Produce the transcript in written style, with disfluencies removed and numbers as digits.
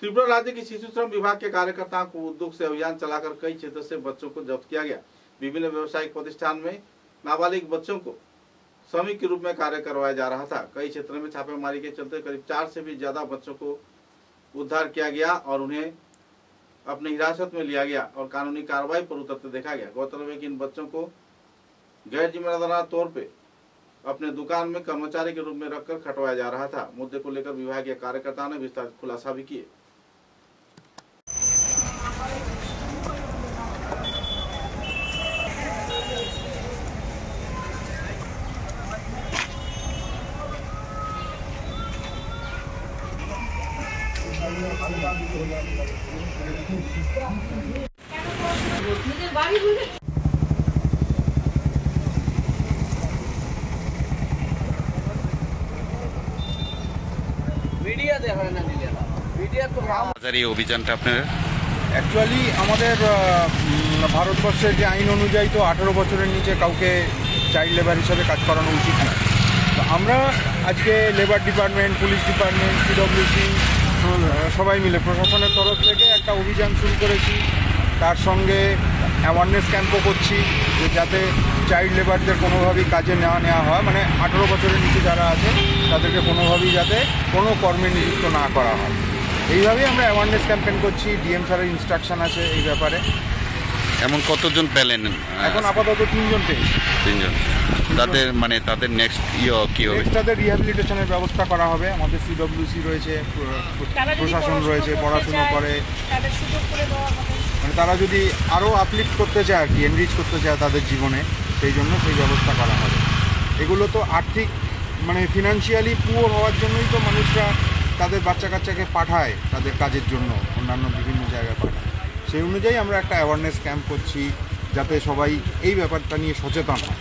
त्रिपुरा राज्य के शिशु श्रम विभाग के कार्यकर्ताओं को उद्योग से अभियान चलाकर कई क्षेत्रों से बच्चों को जब्त किया गया। विभिन्न व्यावसायिक प्रतिष्ठान में नाबालिग बच्चों को श्रमिक के रूप में कार्य करवाया जा रहा था। कई क्षेत्रों में छापेमारी के चलते करीब 4 से भी ज्यादा बच्चों को उद्धार किया गया और उन्हें अपनी हिरासत में लिया गया और कानूनी कार्रवाई पर उतरते देखा गया। गौरतलब है कि इन बच्चों को गैर जिम्मेदाराना तौर पे अपने दुकान में कर्मचारी के रूप में रखकर खटवाया जा रहा था। मुद्दे को लेकर विभागीय कार्यकर्ताओं ने विस्तारित खुलासा भी किए। এই অভিযানটা আপনার অ্যাকচুয়ালি আমাদের ভারতবর্ষের যে আইন অনুযায়ী তো 18 বছরের নিচে কাউকে চাইল্ড লেবার হিসাবে কাজ করানো উচিত না। তো আমরা আজকে labour department, police department, CWC সবাই মিলে প্রশাসনের তরফ থেকে একটা অভিযান শুরু করেছি। তার সঙ্গে অ্যাওয়ারনেস ক্যাম্পও করছি যে যাতে চাইল্ড লেবারদের কোনোভাবেই কাজে নেওয়া হয়, মানে 18 বছরের নিচে যারা আছে তাদেরকে কোনোভাবেই যাতে কোনো কর্মে নিযুক্ত না করা হয়। এইভাবেই আমরা অ্যাওয়ারনেস ক্যাম্পেইন করছি। ডিএম স্যারের ইনস্ট্রাকশন আছে এই ব্যাপারে। এমন কতজন পেলেন? এখন আপাতত 3 জন পেয়েছি। 3 জন। তাদের নেক্সট কি হবে? তাদের রিহ্যাবিলিটেশনের ব্যবস্থা করা হবে। আমাদের সিডব্লিউসি রয়েছে, প্রশাসন রয়েছে, পড়াশুনো করে, মানে তারা যদি আরও আপলিফ্ট করতে চায় আর কি, এনরিচ করতে চায় তাদের জীবনে, সেই জন্য সেই ব্যবস্থা করা হবে। এগুলো তো আর্থিক মানে ফিনান্সিয়ালি পুয়ার হওয়ার জন্যই তো মানুষরা তাদের বাচ্চা কাচ্চাকে পাঠায় তাদের কাজের জন্য, অন্যান্য বিভিন্ন জায়গায় পাঠায়। সেই অনুযায়ী আমরা একটা অ্যাওয়ারনেস ক্যাম্প করছি যাতে সবাই এই ব্যাপারটা নিয়ে সচেতন হয়।